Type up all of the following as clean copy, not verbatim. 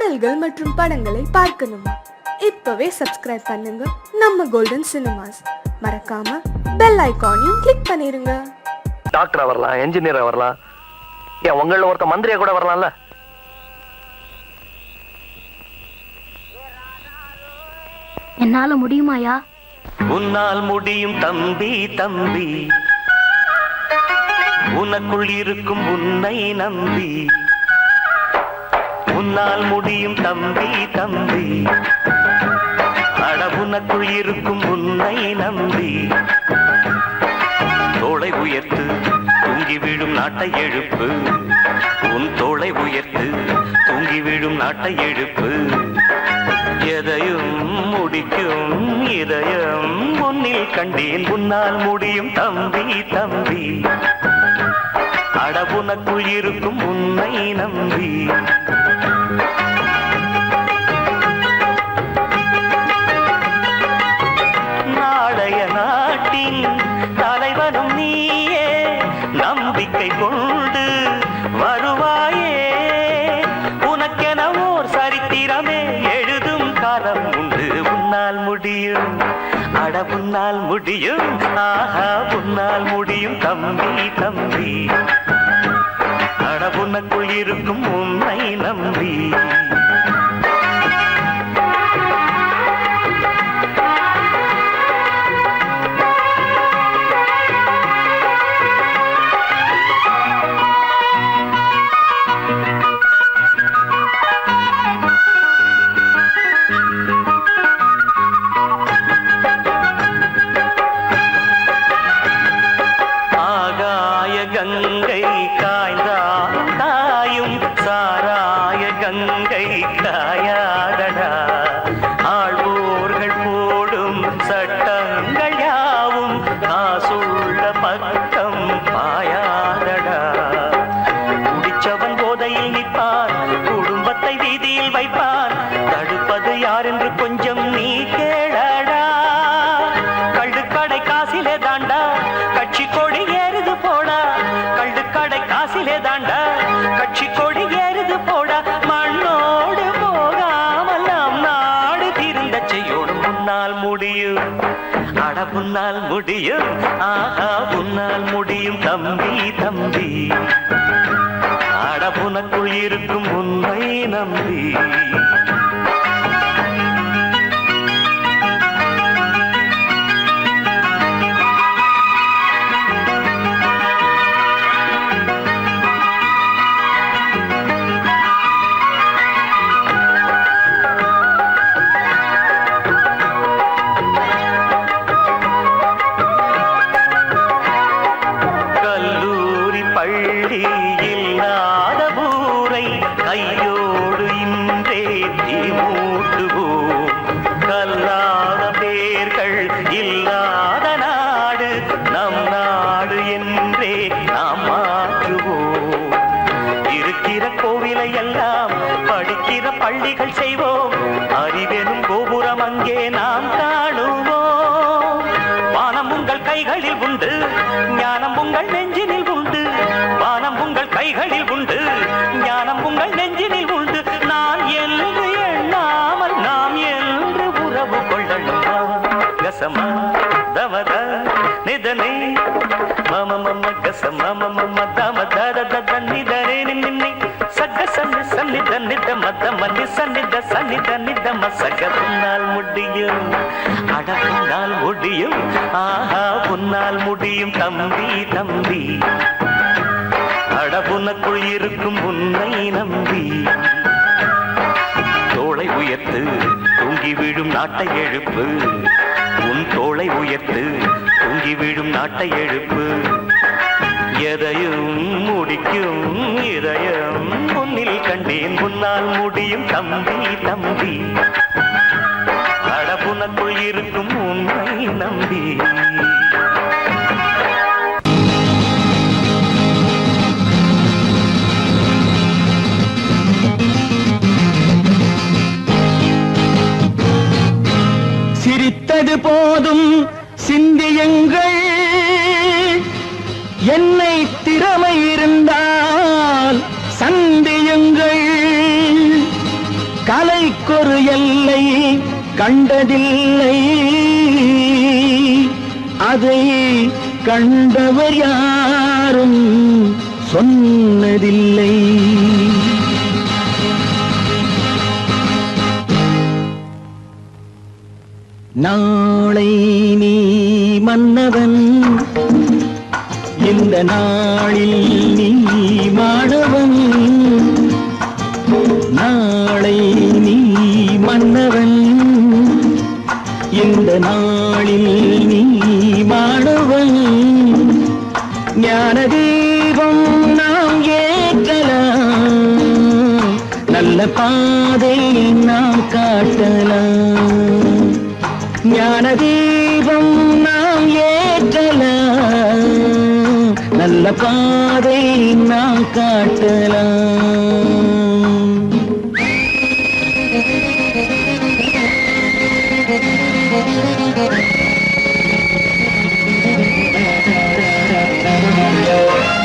பாடல்கள் மற்றும் படங்களை பார்க்கணுமா? இப்பவே சப்ஸ்கிரைப் பண்ணுங்க நம்ம கோல்டன் சினிமாஸ். மறக்காம பெல் ஐகானையும் கிளிக் பண்ணிருங்க. டாக்டரா வரலாம், என்ஜினியரா வரலாம், ஏன் உங்கள ஒருத்த மந்திரியா கூட வரலாம்ல. என்னால முடியுமாயா? உன்னால் முடியும் தம்பி தம்பி, உனக்குள் இருக்கும் உன்னை நம்பி. உன்னால் முடியும் தம்பி தம்பி, அட உனக்குள் இருக்கும் உன்னை நம்பி. தோளை உயர்த்து தூங்கி விழும் நாட்டை எழுப்பு, உன் தோளை உயர்த்து தூங்கி விழும் நாட்டை எழுப்பு. எதையும் முடிக்கும் இதயம் முன்னில் கண்டேன், உன்னால் முடியும் தம்பி தம்பி, அட உனக்குள் இருக்கும் உன்னை நம்பி. நாளைய நாட்டின் தலைவனும் நீயே, நம்பிக்கை கொண்டு வருவாயே. உனக்கென ஓர் சரித்திரமே எழுதும் காலம் உண்டு. உன்னால் முடியும், அட உன்னால் முடியும், ஆஹா உன்னால் முடியும் தம்பி தம்பி, அட உனக்குள் இருக்கும் உன்னை நம்பி. கங்கை காய்ந்தால் தாயும் சாராய கங்கை காயாதடா. ஆழ்வோர்கள் போடும் சட்டங்கள் யாவும் காசுள்ள பக்கம் பாயாதடா. குடிச்சவன் போதையில் நிற்பான், குடும்பத்தை வீதியில் வைப்பான், தடுப்பது யார் என்று கொஞ்சம் நீ கேளடா. கள்ளுக்கடை காசிலே தாண்டா கட்சி கொடி ஏறுது போடா, கள்ளுக்கடை காசிலே தாண்டா கட்சி கொடி ஏறுது போடா. மண்ணோடு போகாமல் நாம் நாடு திருந்த செய்யோடும். உன்னால் முடியும், அட உன்னால் முடியும், ஆஹா உன்னால் முடியும் தம்பி தம்பி, அட உனக்குள் இருக்கும் உன்னை நம்பி. இல்லாத ஊரை கையோடு இன்றே தீமூட்டுவோம். கல்லாத பேர்கள் இல்லாத நாடு நம் நாடு என்றே நாம் மாற்றுவோம். இருக்கிற கோவிலை எல்லாம் படிக்கிற பள்ளிகள் செய்வோம், அறிவெனும் கோபுரம் அங்கே நாம் காணுவோம். வானம் உங்கள் கைகளில் உண்டு, ஞானம் உங்கள் நெஞ்சினில் உண்டு. வானம் உங்கள் கைகளில் உண்டு, ஞானம் உங்கள் நெஞ்சினில் உண்டு. நான் என்று எண்ணாமல் நாம் என்று உறவு கொள்ளணும். கசமா தமத நிதனே மம மம கசம மம தம தத தத நிதனே நின்னை சக சன்னி சன்னித நித மத மன்னி சன்னித சன்னித நித மசக. உன்னால் முடியும், அட உன்னால் முடியும், ஆஹா உன்னால் முடியும் தம்பி தம்பி, அட உனக்குள் இருக்கும் உன்னை நம்பி. தோளை உயர்த்து தூங்கி விழும் நாட்டை எழுப்பு, உன் தோளை உயர்த்து தூங்கி விழும் நாட்டை எழுப்பு. எதையும் முடிக்கும் இதயம் முன்னில் கண்டேன், உன்னால் முடியும் தம்பி தம்பி, அட உனக்குள் இருக்கும் உன்னை நம்பி. சிரித்தது போதும் சிந்தியுங்கள், என்னை திறமை இருந்தால் சந்தியுங்கள். கலைக்கொரு எல்லை கண்டதில்லை, அதை கண்டவர் யாரும் சொன்னதில்லை. நாளை நீ மன்னவன், இந்த நாளில் நீ மாணவன். நாளை நீ மன்னவன், இந்த நாளில் நீ மாணவன். ஞான தீபம் நாம் ஏற்றலாம், நல்ல பாதை நாம் காட்டலாம். ஞான தீபம் நாம் ஏற்றலாம், நல்ல பாதை நாம் காட்டலாம்.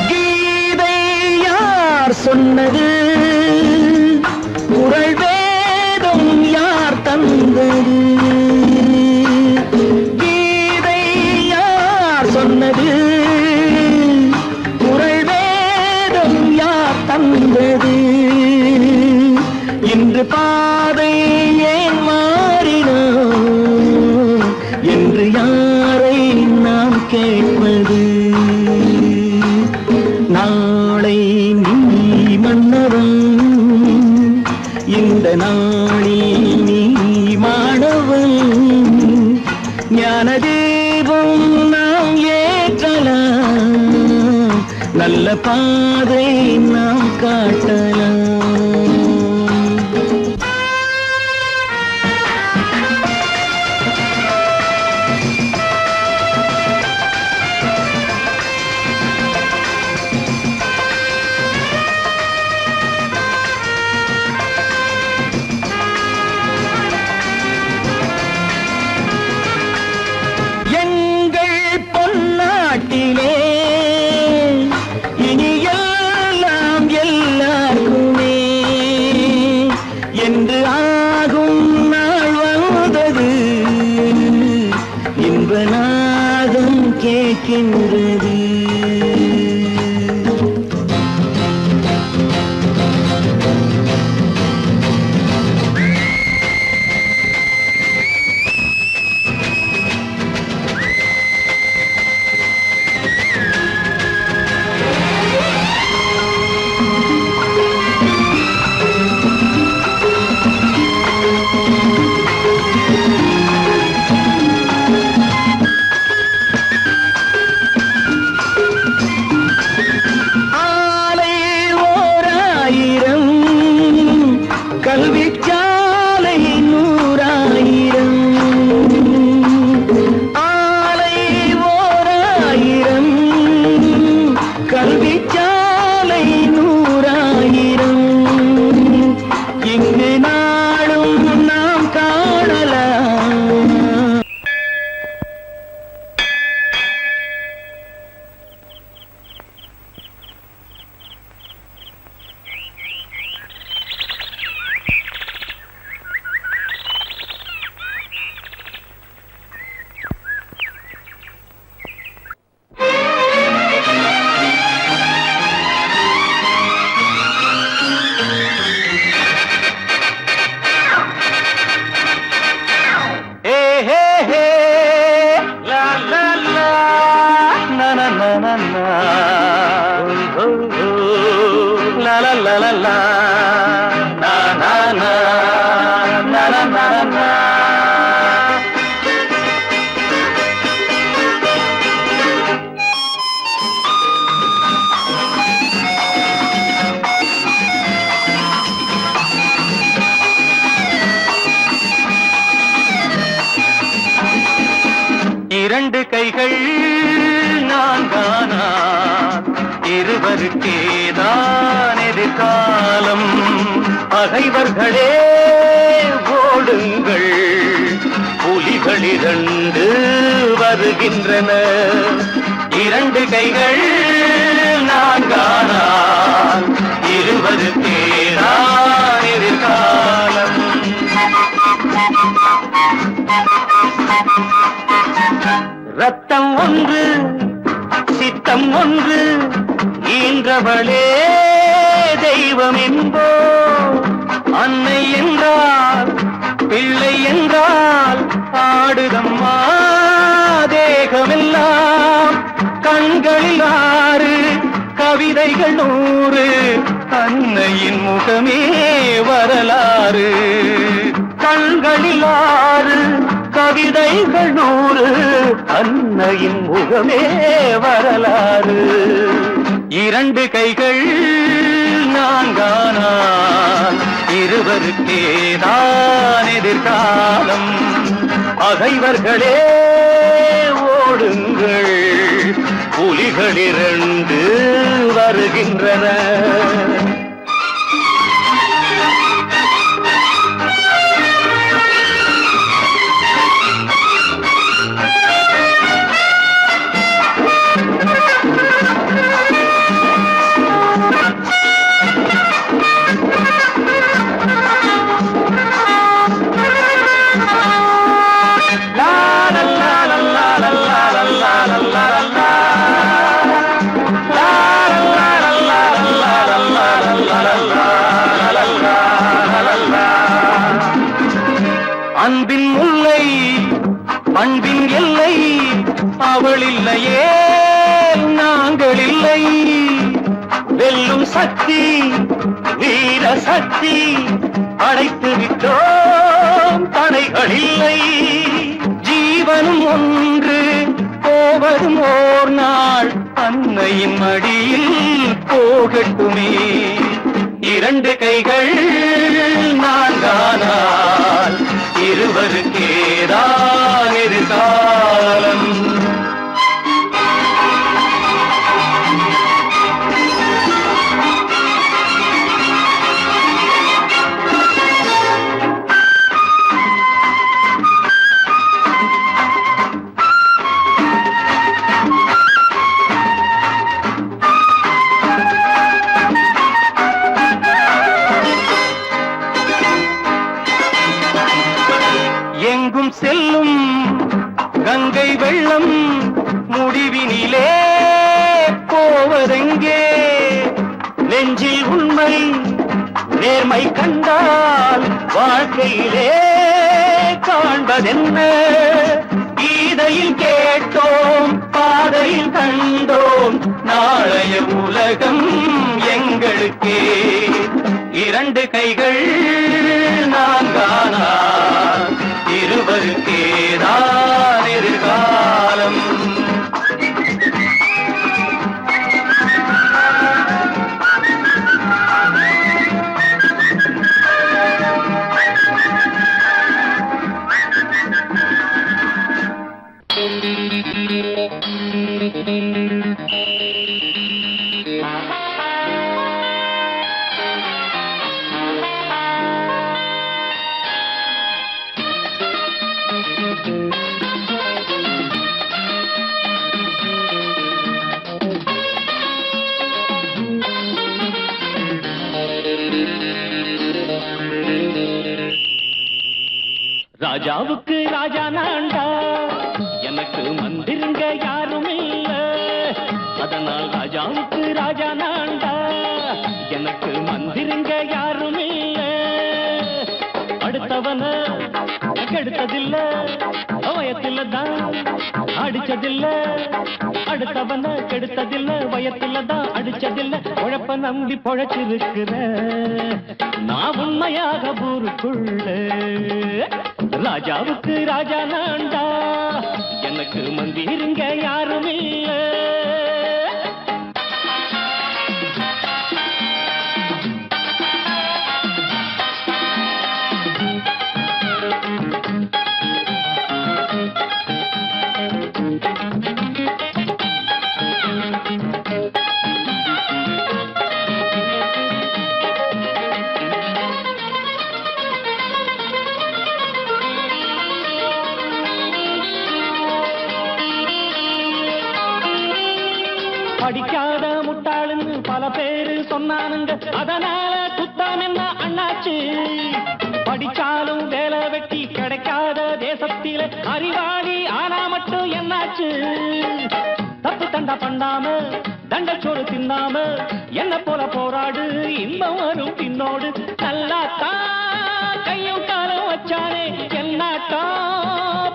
கீதை யார் சொன்னது, குறள் வேதம் யார் தந்தது. கீதை யார் சொன்னது, குறள் வேதம் யார் தந்தது. இன்று பாதை ஏன் மாறினோ என்று யாரை நாம் கேட்பது. நாளை நீ மன்னவன், இந்த நாளில் நீ மாணவன். ஞான தீபம் நாம் ஏற்றலாம், நல்ல பாதை நாம் காட்டலாம். இனி எல்லாம் எல்லாருக்குமே என்று ஆகும் நாள் வந்தது. இன்ப நாதம் கேட்கின்றது. கல்விச்சாலை 100,000, ஆலை 1000, கல்விச்சாலை 100,000. இங்கு நாளும் நாம் காணலாம். La la la la la, na na na, na na na na. இரண்டு கைகள் நான்கானா, இருவருக்கேதான் எதிர்காலம். பகைவர்களே ஓடுங்கள், புலிகள் 2 வருகின்றன. இரண்டு கைகள் நான்கானா, இருவருக்கேதான் எதிர்காலம். ரத்தம் ஒன்று சித்தம் ஒன்று ஈன்றவளே தெய்வம் என்போ. அன்னை என்றால் பிள்ளை என்றால் ஆடுதம்மா தேகமெல்லாம். கண்களில் 6 கவிதைகள் 100 அன்னையின் முகமே வரலாறு. கண்களில் 6 கவிதைகள் 100 அன்னையின் முகமே வரலாறு. 2 கைகள் நான்கானால் இருவருக்கேதான் எதிர்காலம். பகைவர்களே ஓடுங்கள், புலிகள் 2 வருகின்றன. அன்பின் முல்லை பண்பின் எல்லை அவள் இல்லையே நாங்கள் இல்லை. வெல்லும் சக்தி வீர சக்தி அடைத்து விட்டோம் தடைகள் இல்லை. ஜீவனும் ஒன்று போவதும் ஓர் நாள் அன்னையின் மடியில் போகட்டுமே. 2 கைகள் நான்கானால் இருவருக்கேதான் எதிர்காலம். எங்கும் செல்லும் கங்கை வெள்ளம் முடிவினிலே போவதெங்கே. நெஞ்சில் உண்மை நேர்மை கண்டால் வாழ்க்கையிலே காண்பதென்ன. கீதையில் கேட்டோம் பாதையில் கண்டோம் நாளைய உலகம் எங்களுக்கே. 2 கைகள் நான்கானால் இருவருக்கேதான் எதிர்காலம். ராஜாவுக்கு ராஜா நான்டா, எனக்கு மந்திருங்க யாரும் இல்ல. அதனால் ராஜாவுக்கு ராஜா நான்டா, எனக்கு மந்திருங்க யாரும் இல்ல. அடுத்தவன கெடுத்ததில்ல, வயத்தில தான் அடிச்சதில்ல. அடுத்தவன கெடுத்ததில்ல, வயத்தில தான் அடிச்சதில்ல. உழப்ப நம்பி பொழைச்சிருக்கிற நான் உண்மையாக ஊருக்குள்ள. ராஜாவுக்கு ராஜா நான்டா, எனக்கு மந்திருங்க யாரும் இல்ல. படிக்காத முட்டாளுன்னு பல பேரு சொன்னானுங்க, அதனால குத்தம் என்ன அண்ணாச்சு? படிச்சாலும் வேலை வெட்டி கிடைக்காத தேசத்தில அறிவாளி ஆனா மட்டும் என்னாச்சு? ராஜாவுக்கு தப்பு தண்டா பண்ணாம தண்டச்சோறு தின்னாம என்ன போல போராடு இன்பம் வரும் பின்னோடு நல்லாத்தா கையும் காலம் வச்சானே என்னாட்டா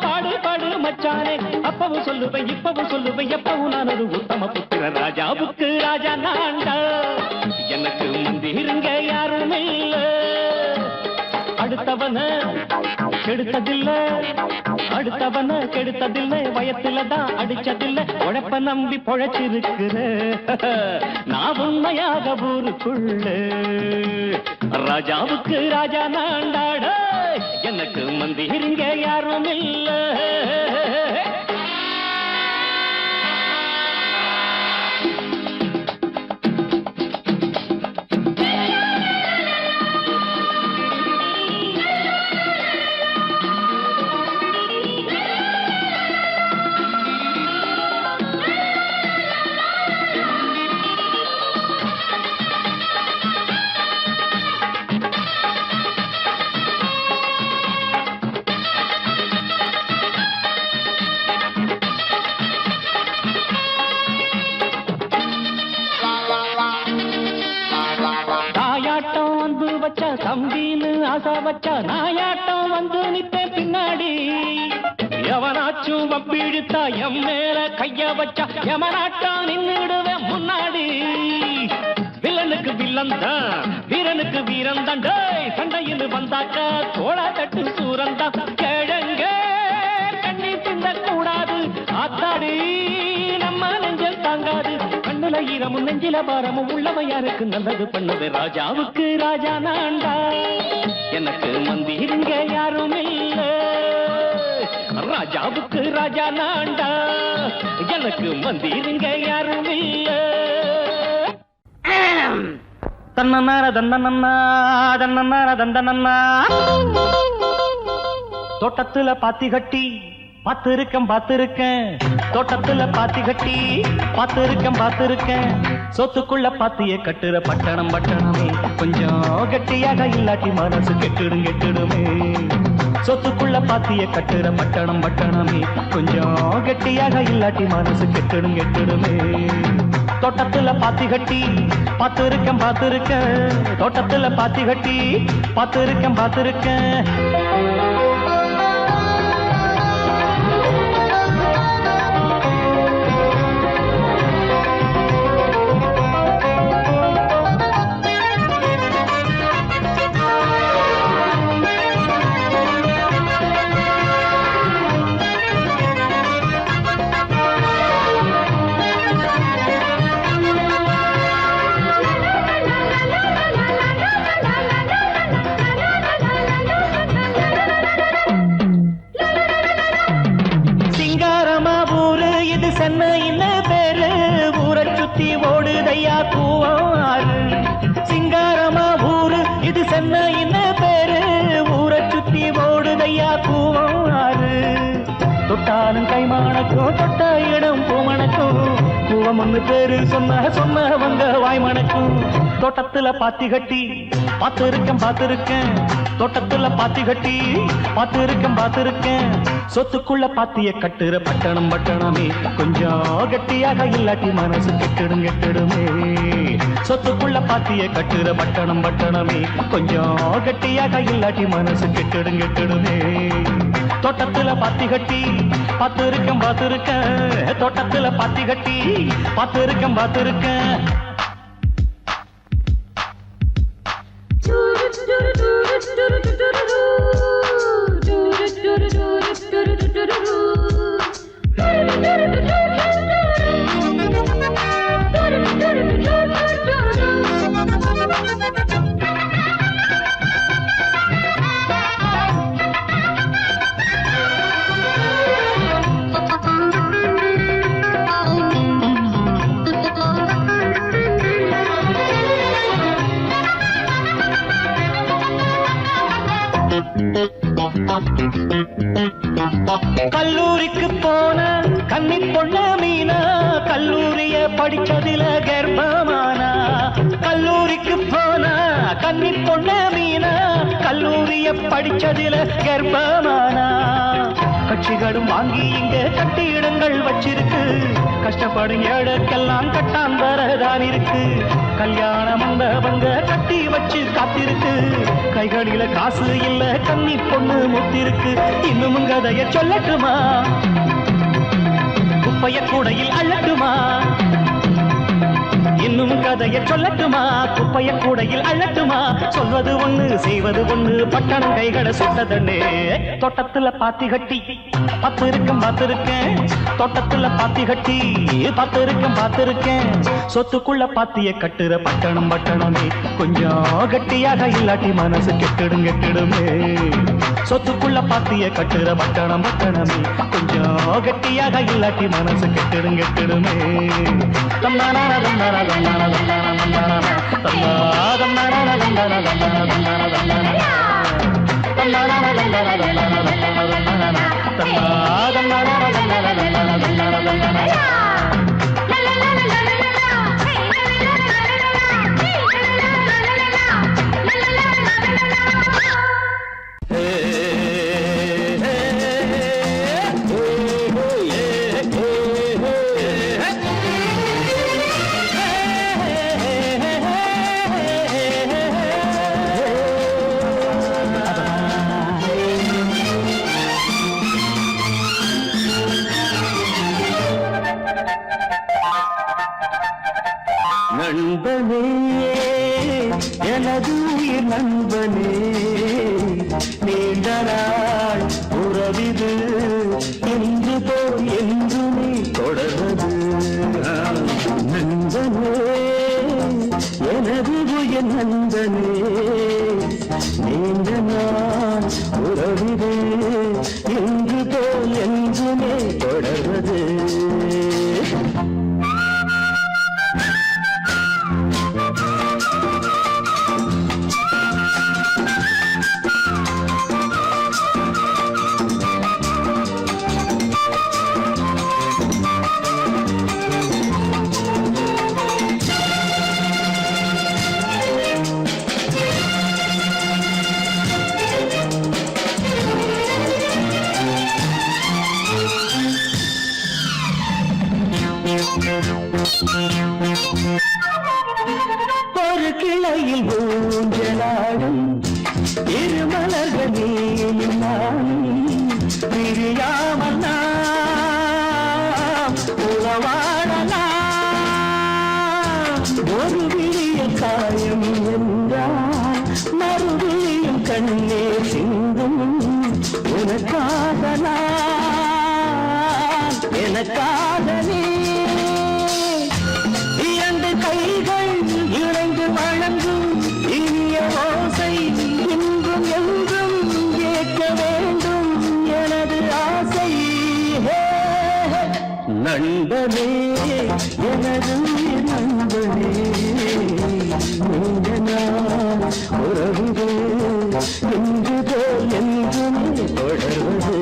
பாடு பாடு மச்சானே அப்பவும் சொல்லுவேன் இப்பவும் சொல்லுவேன் எப்பவும் நான் ஒரு உத்தம புத்திர ராஜாவுக்கு ராஜா நான்டா எனக்கு மந்திருங்க யாரும் இல்ல அடுத்தவன கெடுத்ததில்ல அடுத்தவன கெடுத்ததில்ல வயத்துல தான் அடிச்சதில்ல உழைப்ப நம்பி பொழைச்சிருக்கிற நான் உண்மையாக ஊருக்குள்ள ராஜாவுக்கு ராஜா நாண்டாட எனக்கு மந்திருங்க யாரும் இல்ல தம்பின்னு ஆசா வச்சா நாயாட்டம் வந்து நிப்பேன் பின்னாடி எவனாச்சும் வப்பிழுத்தா எம் மேல கைய வச்சா எவனாட்டம் நின்னுடுவேன் முன்னாடி வில்லனுக்கு வில்லன் தான் வீரனுக்கு வீரன் தான் சண்டையில் வந்தாக்கா தோளா தட்டு சூரன் தான் கிழங்க கண்ணி திந்த கூடாது ஆத்தாடி நம்ம நெஞ்சல் தாங்காது கண்ணுல ஈரமும் நெஞ்சில பாரமும் உள்ளவன் யாருக்கு நல்லது பண்ணது ராஜாவுக்கு ராஜா நான்டா எனக்கு மந்திருங்க யாரும் இல்ல ராஜாவுக்கு ராஜா நான்டா எனக்கு மந்திருங்க யாரும் இல்ல தன்னன்னார தந்தனன்னா தன்னன்னார தந்தனன்னா தோட்டத்துல பாத்தி கட்டி பாத்திருக்கேன் தோட்டத்துல பாத்தி கட்டி பாத்திருக்கேன் சொத்துக்குள்ள பாத்திய கட்டுற பட்டணம் பட்டணமே கொஞ்சம் கெட்டியாக இல்லாட்டி மனசு கெட்டுடுமே சொத்துக்குள்ள பாத்திய கட்டுற பட்டணம் பட்டணமே கொஞ்சம் கெட்டியாக இல்லாட்டி மனசு கெட்டுடுமே தோட்டத்துல பாத்தி கட்டி பாத்திருக்கேன் தோட்டத்துல பாத்தி கட்டி பாத்திருக்கேன் சென்னையில பேரு ஊரை சுத்தி ஓடுதையா கூவாறு சிங்காரமா ஊரு இது சென்னையில பேரு ஊரை சுத்தி ஓடுதையா கூவாறு தொட்டாலும் கைமானக்கும் தொட்ட இடம் பூமணக்கும் கூவம் ஒண்ணு பேரு சொன்னவங்க வாய்மணக்கும் தோட்டத்துல பாத்தி கட்டி பாத்திருக்கேன் தோட்டத்துல பாத்தி கட்டி பாத்திருக்கேன் சொத்துக்குள்ள பாத்திய கட்டுற பட்டணம் பட்டணமே கொஞ்சம் கெட்டியாக இல்லாட்டி மனசு கெட்டுடுமே சொத்துக்குள்ள பாத்திய கட்டுற பட்டணம் பட்டணமே கொஞ்சம் கெட்டியாக இல்லாட்டி மனசு கெட்டுடுமே தோட்டத்துல பாத்தி கட்டி பாத்திருக்கேன் தோட்டத்துல பாத்தி கட்டி பாத்திருக்கேன் கல்லூரிக்கு போன கன்னி பொண்ண மீனா கல்லூரிய படிச்சதில கர்ப்பமானா கல்லூரிக்கு போன கன்னி பொண்ண மீனா கல்லூரிய படிச்சதில கர்ப்பமானா கட்சிகளும் வாங்கி இங்க கட்டிடங்கள் வச்சிருக்கு. கஷ்டப்படும் ஏழைக்கெல்லாம் கட்டாந்தரதான் இருக்கு. கல்யாண மண்டபங்க கட்டி வச்சு காத்திருக்கு. கைகளில காசு இல்ல கன்னி பொண்ணு முத்திருக்கு. இன்னும் கதைய சொல்லட்டுமா? குப்பைய கூடையில் அள்ளட்டுமா? இன்னும் கதைய சொல்லட்டுமா? குப்பைய கூடையில் அள்ளட்டுமா? சொல்வது ஒண்ணு செய்வது ஒண்ணு, பட்டணம் கைகளை சுட்டதண்ணே. தோட்டத்துல பாத்தி கட்டி பார்த்திருக்கேன். தோட்டத்துல பாத்தி கட்டி பார்த்திருக்கேன். சொத்துக்குள்ள பாத்திய கட்டுற பட்டணம் பட்டணமே. கொஞ்சம் கட்டியாக இல்லாட்டி மனசு கெட்டிடுமே. சொத்துக்குள்ள பாத்திய கட்டுற பட்டணம் பட்டணமே. கொஞ்சம் கட்டியாக இல்லாட்டி மனசு கெட்டிடுமே. தன்னாரா தன்னாரா தன்னாரா தன்னாரா நண்பனே, எனது உயிர் நண்பனே, நீண்ட நாள் உறவிது இன்று போல் என்று நீ தொடர்வது. நண்பனே, எனது உயிர் நண்பனே, நீண்ட நாள் உறவிது இன்று போல் என்று நீ தொடர்வது. ஒரு கிளையில் ஊஞ்சலாடும் இருமலர்கள் நீயும் நானும் பிரியாமல் நாம் உறவாடலாம். ஒரு விழிய காயம் என்றால் மறுவிழியும் கண்ணீர் சிந்தும். உனக்காக நான் எனக்காக நீ, இரண்டு கைகள் இணைந்து வழங்கும் இனிய ஓசை இன்றும் என்றும் கேட்க வேண்டும் எனது ஆசை. நண்பனே, எனது நண்பனே, நீண்ட நாள் உறவுகள் இன்று போல் என்றும் தொடர்வது.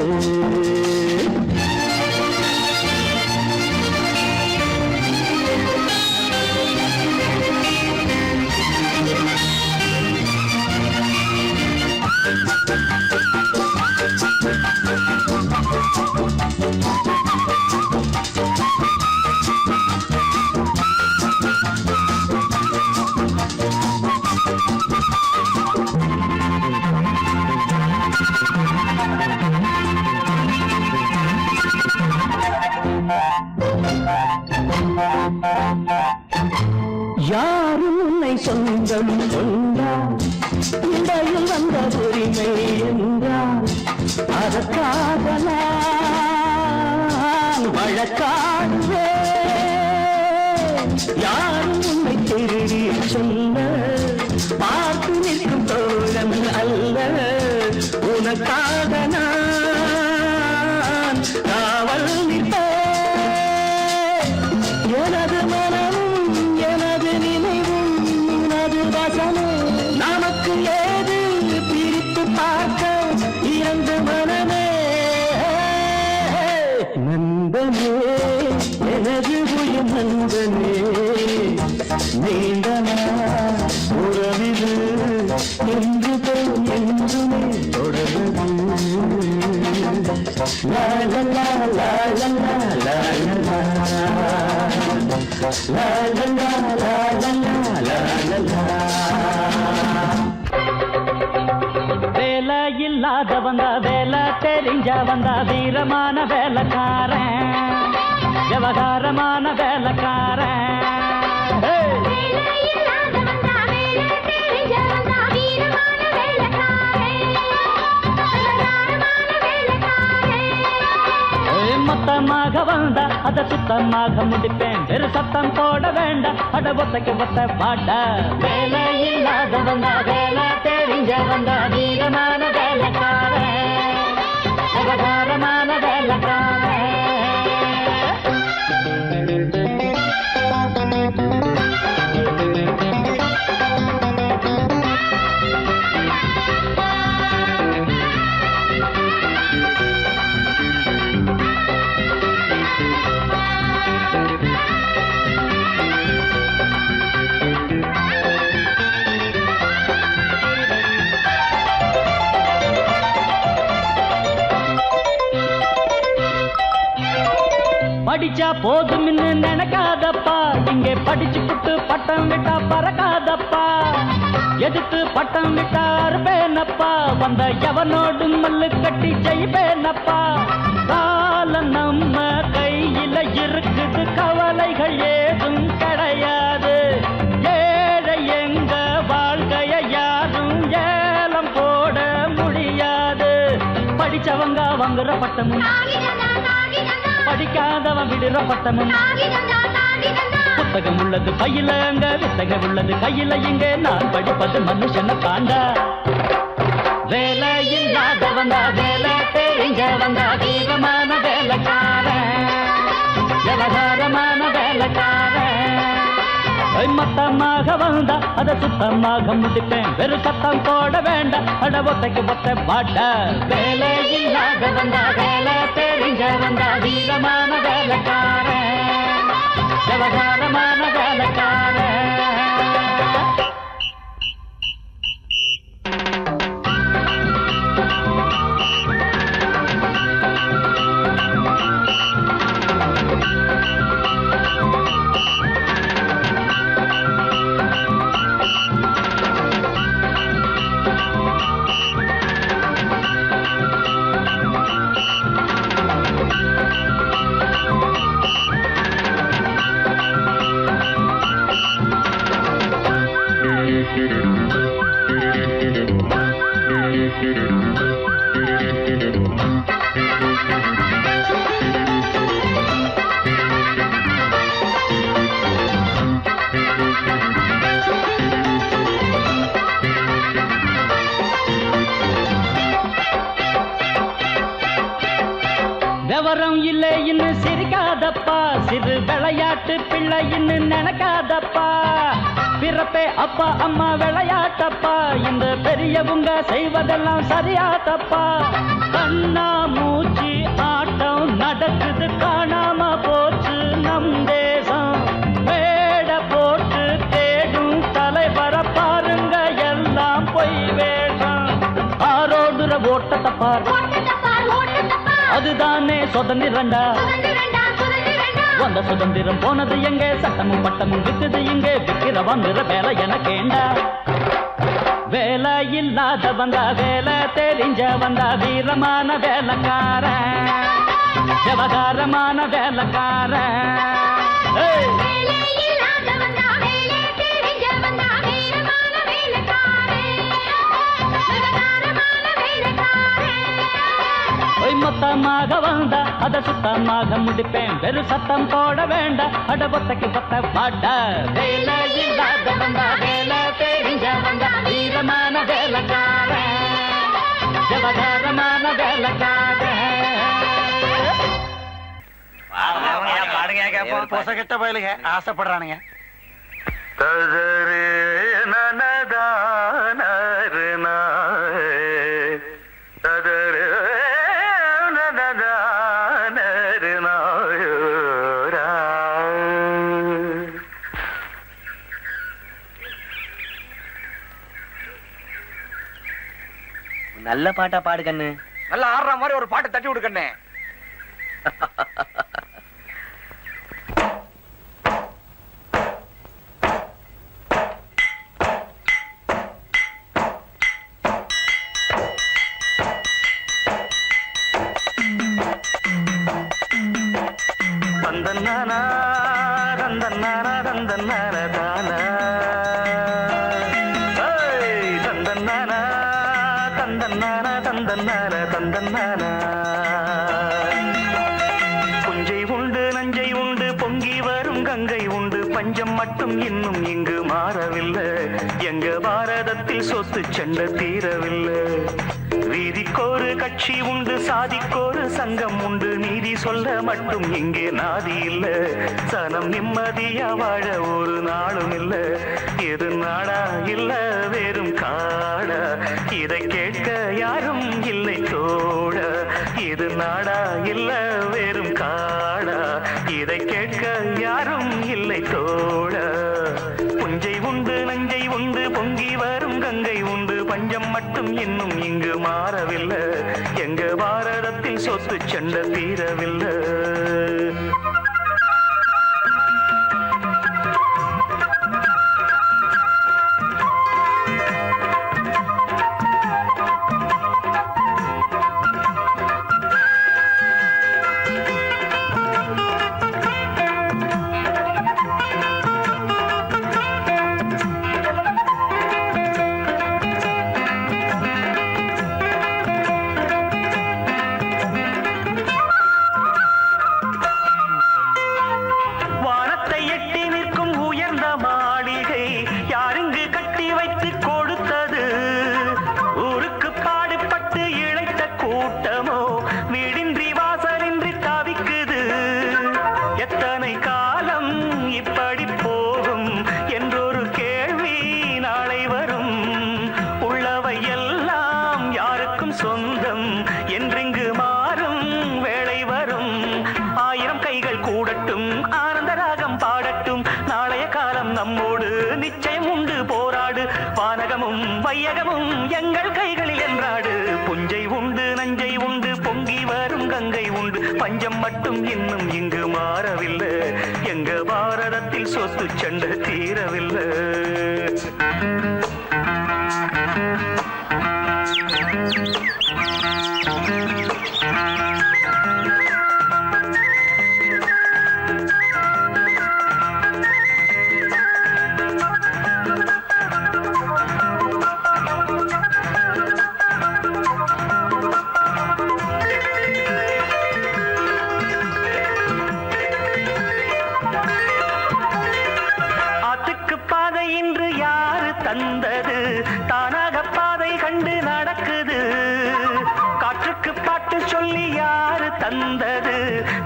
யாரும் உன்னை சொந்தம் கொண்டார், இடையில் வந்த உரிமை என்றார். அதற்காக நான் வழக்காடுவேன். யாரும் உன்னை திருடி சொல்ல பார்த்து நிற்கும் தோழன் அல்ல. உனக்காக நான் காவல் நிற்பேன். எனது மனமும் எனது நினைவும் உனது வசமே. நமக்கு ஏது பிரித்து பார்க்க இரண்டு மனமே. நண்பனே, எனது உயிர் நண்பனே, நீண்ட நாள் உறவிது என்று போல் என்றுமே தொடர்வது. லா லா லா லா லா லா லா லா லா லா லா லா லா. வேலை இல்லாத வந்தா வேலை தெரிஞ்ச வந்தா வீரமான வேலைக்காரன், விவகாரமான வேலைக்காரன். மொத்தமாக வந்தா அத சுத்தமாக முடிப்பேன், வெறு சத்தம் போட வேண்டாம், அட ஒத்தைக்கு ஒத்த பாட்ட. வேலை இல்லாத வந்தா வேலை தெரிஞ்ச வந்தா வீரமான வேலைக்காரன், விவகாரமான வேலைக்காரன். படிச்சா போதும் நினைக்காதப்பா, இங்கே படிச்சு புட்டு பட்டம் விட்டா பறக்காதப்பா. எதுக்கு பட்டம் விட்டா அறுப்பேனப்பா, வந்த எவனோடு மல்லு கட்டி ஜெயிப்பேனப்பா. காலம் நம்ம கையில இருக்குது, கவலைகள் ஏதும் கிடையாது. ஏழை எங்க வாழ்க்கைய யாரும் ஏலம் போட முடியாது. படிச்சவங்க வாங்குற பட்டமும், படிக்காதவன் விடுற பட்டமும். புத்தகம் உள்ளது பையில அங்க, வித்தகம் உள்ளது கையில இங்க. நான் படிப்பது மனுஷனை தாண்டா. வேலை இல்லாத வந்தா வேலை தெரிஞ்ச வந்தா வீரமான வேலைக்காரன், விவகாரமான வேலைக்காரன். மொத்தமாக வந்தா அத சுத்தமாக முடிப்பேன், வெறு சத்தம் போட வேண்டாம், அட ஒத்தைக்கு ஒத்த பாட்ட. வேலை இல்லாத வந்தா வேலை தெரிஞ்ச வந்தா வீரமான வேலைக்காரன், விவகாரமான வேலைக்காரன். விவரம் இல்லை இன்னும் சிரிக்காதப்பா, சிறு விளையாட்டு பிள்ளை இன்னும் நினைக்காதப்பா. பிறப்பே அப்பா அம்மா விளையாட்டப்பா, இந்த பெரியவங்க செய்வதெல்லாம் சரியாதப்பா. கண்ணா மூச்சு ஆட்டம் நடக்குது, காணாம போச்சு நம் தேசம். மேட போட்டு தேடும் தலைவர பாருங்க, எல்லாம் பொய் வேஷம். ஆரோடுற ஓட்டத்தை பார், அதுதானே சுதந்திரண்டா. வந்த சுதந்திரம் போனது எங்க, சட்டமும் பட்டமும் விக்குது இங்கே. விக்கிற வந்துற வேலை எனக்கேண்டா. வேலை இல்லாத வந்தா வேலை தெரிஞ்ச வந்தா வீரமான வேலைக்காரன், விவகாரமான வேலைக்காரன். மொத்தமாக வந்தா அத சுத்தமாக முடிப்பேன், வெறு சத்தம் போட வேண்டாம், அட ஒத்தைக்கு ஒத்த பாட்ட. வேலை இல்லாத வந்தா வேலை தெரிஞ்ச வந்தா வீரமான வேலைக்காரன், விவகாரமான வேலைக்காரன். பொசகிட்ட பயலுங்க ஆசைப்படுறானுங்க. நல்ல பாட்டா பாடு கண்ணு. நல்லா ஆடுற மாதிரி ஒரு பாட்டை தட்டி விடுக்கண்ணே. தந்தன்னானா தந்தன்னானா தந்தன்னானா தானா ஏய் தந்தன்னானா தந்தன்னானா தந்தன்னானா தந்தன்னானா புஞ்சை உண்டு நஞ்சை உண்டு பொங்கி வரும் கங்கை உண்டு பஞ்சம் மட்டும் இன்னும் இங்கு மாறவில்லை எங்க பாரதத்தில் சொத்து சண்டை தீரவில்லை வீதிக்கோரு கட்சி உண்டு சாதிக்கோரு சங்கம் உண்டு நீதி சொல்ல மட்டும் இங்கே நாதி இல்ல சனம் நிம்மதியா வாழ ஒரு நாளும் இல்ல எது நாடா இல்ல வெறும் காடா இதை கேட்க யாரும் இல்லை தோட இது நாடா இல்ல வெறும் காடா இதை கேட்க யாரும் இல்லை தோட புஞ்சை உண்டு நஞ்சை உண்டு பொங்கி வரும் கங்கை உண்டு பஞ்சம் மட்டும் இன்னும் இங்கு மாறவில்லை எங்க பாரதத்தில் சொத்து சண்டை தீரவில்லை கூட்டமோ வீடின்றி வாசலின்றி தவிக்குது எத்தனை காலம் இப்படி போகும் என்றொரு கேள்வி நாளை வரும் உள்ளவை எல்லாம் யாருக்கும் சொந்தம் என்றிங்கு மாறும் வேளை வரும் ஆயிரம் கைகள் கூடட்டும் ஆனந்த ராகம் பாடட்டும் நாளைய காலம் நம்மோடு நிச்சயம் உண்டு போராடு வானகமும் வையகமும் எங்கள் கைகளில் என்றாடு புஞ்சை உண்டு நஞ்சை உண்டு பொங்கி வரும் கங்கை உண்டு பஞ்சம் மட்டும் இன்னும் இங்கு மாறவில்லை எங்க பாரதத்தில் சொத்து சண்டை தீரவில்லை இன்று யாரு தந்தது தானாக பாதை கண்டு நடக்குது காற்றுக்கு பாட்டு சொல்லி யாரு தந்தது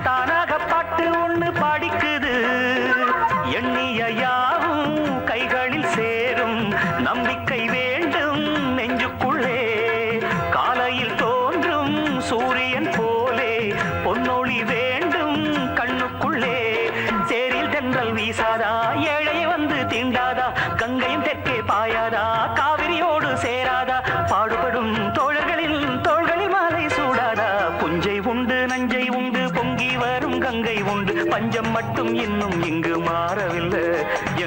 தானாக பாட்டு ஒண்ணு பாடிக்குது எண்ணிய யாவும் கைகளில் சேரும் நம்பிக்கை வேண்டும் நெஞ்சுக்குள்ளே காலையில் தோன்றும் சூரியன் போலே பொன்னொளி வேண்டும் கண்ணுக்குள்ளே சேரில் தென்றல் வீசாதா ஏழை வந்து தீண்டாதா கங்கையும் தெற்கே பாயாதா காவிரியோடு சேராதா பாடுபடும் தோழர்களில் தோள்களில் மாலை சூடாதா புஞ்சை உண்டு நஞ்சை உண்டு பொங்கி வரும் கங்கை உண்டு பஞ்சம் மட்டும் இன்னும் இங்கு மாறவில்லை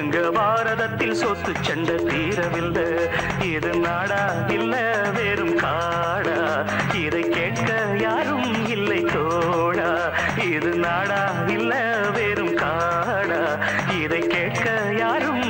எங்க பாரதத்தில் சொத்து சண்டை தீரவில்லை இது நாடா இல்ல வெறும் காடா இதை கேட்க யாரும் இல்லை தோடா இது நாடா இல்ல வெறும் காடா இதை கேட்க யாரும்